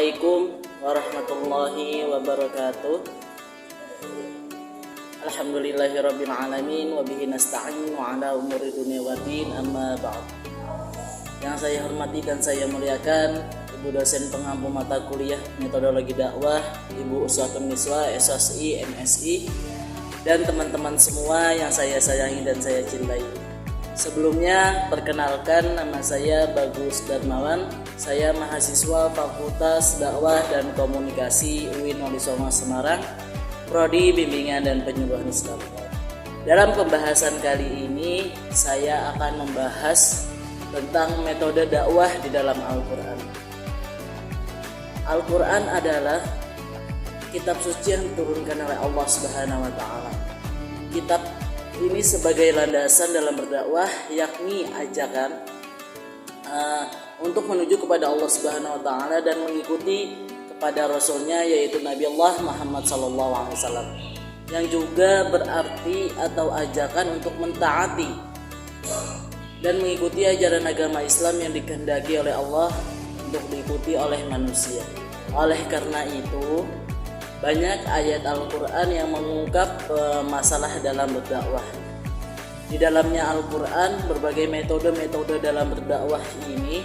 Assalamualaikum warahmatullahi wabarakatuh. Alhamdulillahirabbil alamin wa bihi nasta'in wa ala umuri dunya waddin, amma ba'd. Yang saya hormati dan saya muliakan Ibu dosen pengampu mata kuliah Metodologi Dakwah, Ibu Uswatun Miswa, SSI, MSI, dan teman-teman semua yang saya sayangi dan saya cintai. Sebelumnya, perkenalkan, nama saya Bagus Darmawan. Saya mahasiswa Fakultas Dakwah dan Komunikasi UIN Wali Songo Semarang, Prodi Bimbingan dan Penyuluhan Islam. Dalam pembahasan kali ini, saya akan membahas tentang metode dakwah di dalam Al-Quran. Al-Quran adalah kitab suci yang diturunkan oleh Allah Subhanahu wa Ta'ala. Kitab ini sebagai landasan dalam berdakwah, yakni ajakan untuk menuju kepada Allah Subhanahu wa Ta'ala dan mengikuti kepada Rasulnya, yaitu Nabi Allah Muhammad SAW, yang juga berarti atau ajakan untuk mentaati dan mengikuti ajaran agama Islam yang dikehendaki oleh Allah untuk diikuti oleh manusia. Oleh karena itu, banyak ayat Al-Quran yang mengungkap masalah dalam berdakwah. Di dalamnya Al-Quran, berbagai metode-metode dalam berdakwah ini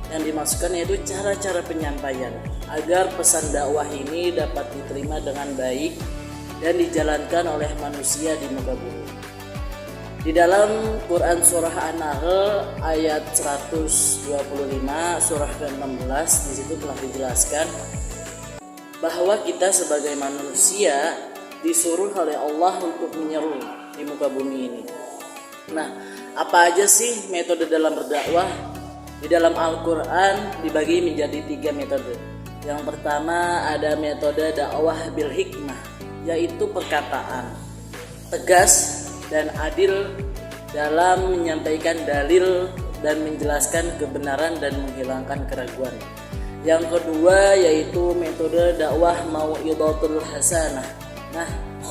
yang dimasukkan yaitu cara-cara penyampaian agar pesan dakwah ini dapat diterima dengan baik dan dijalankan oleh manusia di muka bumi. Di dalam Quran surah An-Nahl ayat 125 surah ke-16, di situ telah dijelaskan bahwa kita sebagai manusia disuruh oleh Allah untuk menyeru di muka bumi ini. Nah, apa aja sih metode dalam berdakwah? Di dalam Al-Quran dibagi menjadi 3 metode. Yang pertama ada metode dakwah bil hikmah, yaitu perkataan tegas dan adil dalam menyampaikan dalil dan menjelaskan kebenaran dan menghilangkan keraguan. Yang kedua yaitu metode dakwah mau'idhatul hasanah. Nah,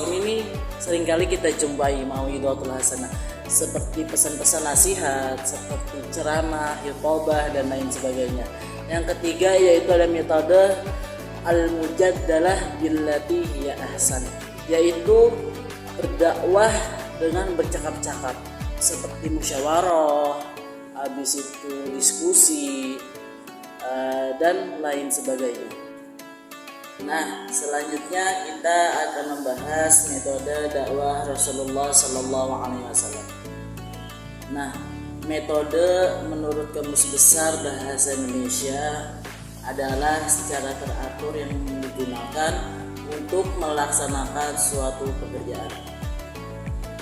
ini nih seringkali kita jumpai mau'idhatul hasanah, seperti pesan-pesan nasihat, seperti ceramah, khutbah dan lain sebagainya. Yang ketiga yaitu ada metode al-mujaddalah billati hiya ahsan, yaitu berdakwah dengan bercakap-cakap, seperti musyawarah, habis itu diskusi, dan lain sebagainya. Nah, selanjutnya kita akan membahas metode dakwah Rasulullah Sallallahu Alaihi Wasallam. Nah, metode menurut Kamus Besar Bahasa Indonesia adalah secara teratur yang digunakan untuk melaksanakan suatu pekerjaan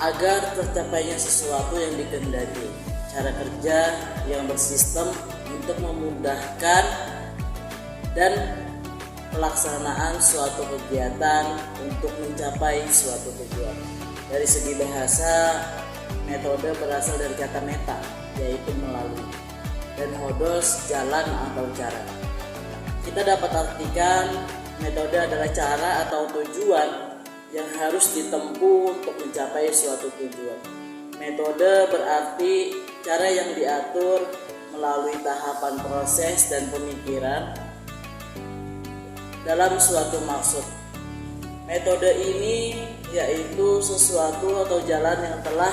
agar tercapainya sesuatu yang dikehendaki. Cara kerja yang bersistem untuk memudahkan dan pelaksanaan suatu kegiatan untuk mencapai suatu tujuan. Dari segi bahasa, metode berasal dari kata meta, yaitu melalui, dan hodos jalan atau cara. Kita dapat artikan metode adalah cara atau tujuan yang harus ditempuh untuk mencapai suatu tujuan. Metode berarti cara yang diatur melalui tahapan proses dan pemikiran dalam suatu maksud. Metode ini yaitu sesuatu atau jalan yang telah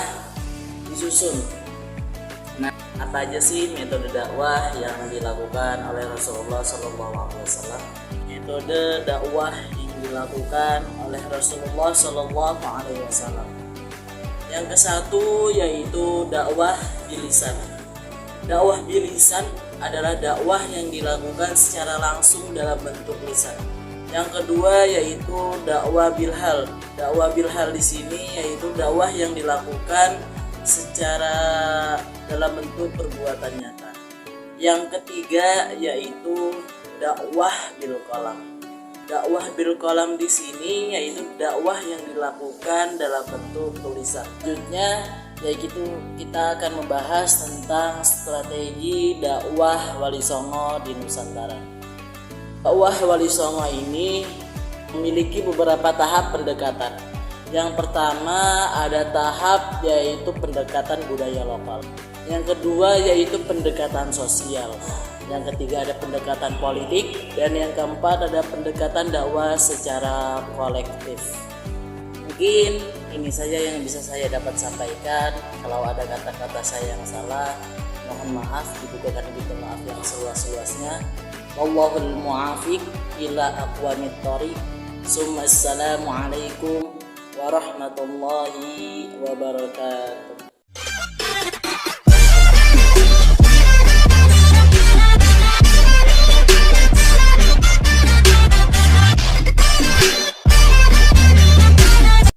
disusun. Nah, apa aja sih metode dakwah yang dilakukan oleh Rasulullah SAW? Metode dakwah yang dilakukan oleh Rasulullah SAW. Yang ke-1 yaitu dakwah bilisan. Dakwah bilisan adalah dakwah yang dilakukan secara langsung dalam bentuk lisan. Yang kedua yaitu dakwah bilhal. Dakwah bilhal di sini yaitu dakwah yang dilakukan secara dalam bentuk perbuatan nyata. Yang ketiga yaitu dakwah bil qalam. Dakwah bil qalam di sini yaitu dakwah yang dilakukan dalam bentuk tulisan. Selanjutnya yaitu kita akan membahas tentang strategi dakwah Wali Songo di Nusantara. Dakwah Wali Songo ini memiliki beberapa tahap pendekatan. Yang pertama ada tahap yaitu pendekatan budaya lokal. Yang kedua yaitu pendekatan sosial. yang ketiga ada pendekatan politik, dan yang keempat ada pendekatan dakwah secara kolektif. Mungkin ini saja yang bisa saya dapat sampaikan. Kalau ada kata-kata saya yang salah, mohon maaf, dibukakan pintu maaf yang seluas-luasnya. Wallahul mu'afiq ila aqwamit thoriq. Assalamualaikum warahmatullahi wabarakatuh.